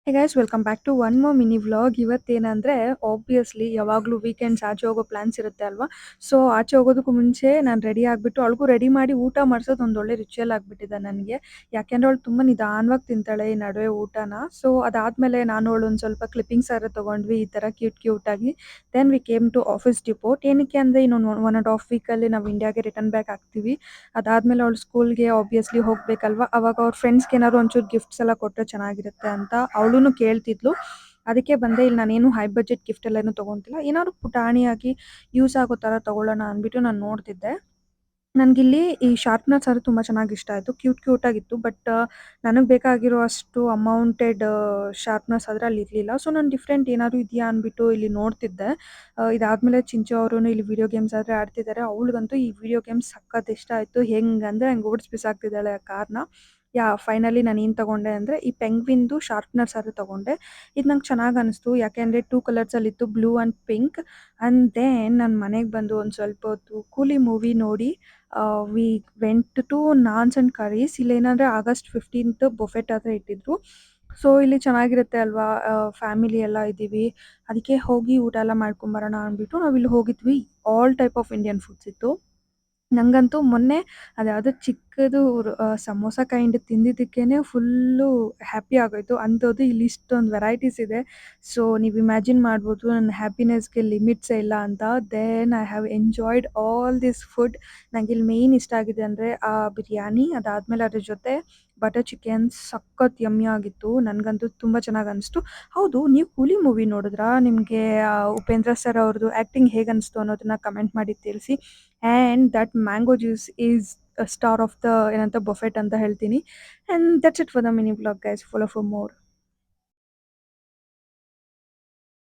Hey guys welcome back to one more mini vlog. ಇವತ್ತೇನಂದರೆ obviously ಯಾವಾಗಲೂ weekends ಆಚೆ ಹೋಗೋ ಪ್ಲ್ಯಾನ್ಸ್ ಇರುತ್ತೆ ಅಲ್ವಾ. ಸೊ ಆಚೆ ಹೋಗೋದಕ್ಕೂ ಮುಂಚೆ ನಾನು ರೆಡಿ ಆಗಿಬಿಟ್ಟು ಅವಳಿಗೂ ರೆಡಿ ಮಾಡಿ ಊಟ ಮಾಡಿಸೋದು ಒಂದು ಒಳ್ಳೆ ರಿಚುವಲ್ ಆಗಿಬಿಟ್ಟಿದೆ ನನಗೆ. ಯಾಕೆಂದರೆ ಅವಳು ತುಂಬ ನಿಧಾನವಾಗಿ ತಿಂತಾಳೆ ಈ ನಡುವೆ ಊಟನ. ಸೊ ಅದಾದಮೇಲೆ ನಾನು ಅವಳು ಒಂದು ಸ್ವಲ್ಪ ಕ್ಲಿಪ್ಪಿಂಗ್ಸ್ ಎಲ್ಲ ತೊಗೊಂಡ್ವಿ ಈ ಥರ ಕ್ಯೂಟಾಗಿ. Then we came to office depot. ಏನಕ್ಕೆ ಅಂದರೆ ಇನ್ನೊಂದು 1.5 ವೀಕಲ್ಲಿ ನಾವು ಇಂಡಿಯಾಗೆ ರಿಟರ್ನ್ ಬ್ಯಾಕ್ ಆಗ್ತೀವಿ. ಅದಾದಮೇಲೆ ಅವಳು ಸ್ಕೂಲ್ಗೆ ಆಬ್ವಿಯಸ್ಲಿ ಹೋಗಬೇಕಲ್ವ. ಅವಾಗ ಅವ್ರ ಫ್ರೆಂಡ್ಸ್ಗೆ ಏನಾದ್ರು ಒಂಚೂರು ಗಿಫ್ಟ್ಸ್ ಎಲ್ಲ ಕೊಟ್ಟರೆ ಚೆನ್ನಾಗಿರುತ್ತೆ ಅಂತ ಅವಳು ಕೇಳ್ತಿದ್ಲು. ಅದಕ್ಕೆ ಬಂದೆ. ಇಲ್ಲಿ ನಾನೇನು ಹೈ ಬಜೆಟ್ ಗಿಫ್ಟ್ ಎಲ್ಲ ಏನು ತೊಗೊತಿಲ್ಲ, ಏನಾದ್ರು ಪುಟಾಣಿಯಾಗಿ ಯೂಸ್ ಆಗೋ ಥರ ತೊಗೊಳ್ಳೋಣ ಅಂದ್ಬಿಟ್ಟು ನಾನು ನೋಡ್ತಿದ್ದೆ. ನನಗಿಲ್ಲಿ ಈ ಶಾರ್ಪ್ನರ್ಸ್ ಅದು ತುಂಬ ಚೆನ್ನಾಗಿ ಇಷ್ಟ ಆಯಿತು. ಕ್ಯೂಟಾಗಿತ್ತು. ಬಟ್ ನನಗೆ ಬೇಕಾಗಿರೋ ಅಷ್ಟು ಅಮೌಂಟೆಡ್ ಶಾರ್ಪ್ನರ್ಸ್ ಆದರೆ ಅಲ್ಲಿ ಇರಲಿಲ್ಲ. ಸೊ ನಾನು ಡಿಫ್ರೆಂಟ್ ಏನಾದ್ರು ಇದೆಯಾ ಅಂದ್ಬಿಟ್ಟು ಇಲ್ಲಿ ನೋಡ್ತಿದ್ದೆ. ಇದಾದಮೇಲೆ ಚಿಂಚು ಅವರು ಇಲ್ಲಿ ವಿಡಿಯೋ ಗೇಮ್ಸ್ ಆದರೆ ಆಡ್ತಿದ್ದಾರೆ. ಅವಳಿಗಂತೂ ಈ ವಿಡಿಯೋ ಗೇಮ್ಸ್ ಸಖತ್ ಇಷ್ಟ ಆಯಿತು. ಹೆಂಗಂದರೆ ಹಂಗೆ ಓಡಿಸಿ ಬಿಸಾಕ್ತಿದ್ದಾಳೆ ಆ ಕಾರ್ನ. ಫೈನಲಿ ನಾನು ಏನು ತೊಗೊಂಡೆ ಅಂದರೆ ಈ ಪೆಂಗ್ವಿನ್ದು ಶಾರ್ಪ್ನರ್ಸ್ ಅದು ತೊಗೊಂಡೆ. ಇದು ನಂಗೆ ಚೆನ್ನಾಗಿ ಅನಿಸ್ತು. ಯಾಕೆಂದರೆ 2 ಕಲರ್ಸಲ್ಲಿತ್ತು, blue and pink. And then ನಾನು ಮನೆಗೆ ಬಂದು ಒಂದು ಸ್ವಲ್ಪ ಹೊತ್ತು ಕೂಲಿ ಮೂವಿ ನೋಡಿ we went to naans and curries. ಇಲ್ಲೇನಂದರೆ ಆಗಸ್ಟ್ 15th ಬೊಫೆಟ್ ಹತ್ರ ಇಟ್ಟಿದ್ರು. ಸೊ ಇಲ್ಲಿ ಚೆನ್ನಾಗಿರುತ್ತೆ ಅಲ್ವಾ, ಫ್ಯಾಮಿಲಿ ಎಲ್ಲ ಇದ್ದೀವಿ, ಅದಕ್ಕೆ ಹೋಗಿ ಊಟ ಎಲ್ಲ ಮಾಡ್ಕೊಂಬರೋಣ ಅಂದ್ಬಿಟ್ಟು ನಾವಿಲ್ಲಿ ಹೋಗಿದ್ವಿ. All type of Indian foods ಇತ್ತು. ನನಗಂತೂ ಮೊನ್ನೆ ಅದ್ಯಾವುದೋ ಚಿಕ್ಕದು ಸಮೋಸ ಕೈಂಡ್ ತಿಂದಿದ್ದಕ್ಕೇನೆ ಫುಲ್ಲು ಹ್ಯಾಪಿ ಆಗೋಯ್ತು. ಅಂಥದ್ದು ಇಲ್ಲಿ ಇಷ್ಟೊಂದು ವೆರೈಟೀಸ್ ಇದೆ. ಸೊ ನೀವು ಇಮ್ಯಾಜಿನ್ ಮಾಡ್ಬೋದು ನನ್ನ ಹ್ಯಾಪಿನೆಸ್‌ಗೆ ಲಿಮಿಟ್ಸೇ ಇಲ್ಲ ಅಂತ. Then I have enjoyed all this food. ನಂಗಿಲ್ಲಿ ಮೇಯ್ನ್ ಇಷ್ಟ ಆಗಿದೆ ಅಂದರೆ ಆ ಬಿರಿಯಾನಿ, ಅದಾದಮೇಲೆ ಅದ್ರ ಜೊತೆ ಬಟರ್ ಚಿಕನ್ ಸಖತ್ ಯಮ್ಮಿ ಆಗಿತ್ತು. ನನಗಂತೂ ತುಂಬ ಚೆನ್ನಾಗಿ ಅನಿಸ್ತು. ಹೌದು, ನೀವು ಕೂಲಿ ಮೂವಿ ನೋಡಿದ್ರಾ? ನಿಮಗೆ ಉಪೇಂದ್ರ ಸರ್ ಅವ್ರದ್ದು ಆ್ಯಕ್ಟಿಂಗ್ ಹೇಗೆ ಅನಿಸ್ತು ಅನ್ನೋದನ್ನ ಕಮೆಂಟ್ ಮಾಡಿ ತಿಳಿಸಿ. And that mango juice is star of the ಏನಂತ ಬೊಫೆಟ್ ಅಂತ ಹೇಳ್ತೀನಿ. And that's it for the mini vlog guys. Follow for more.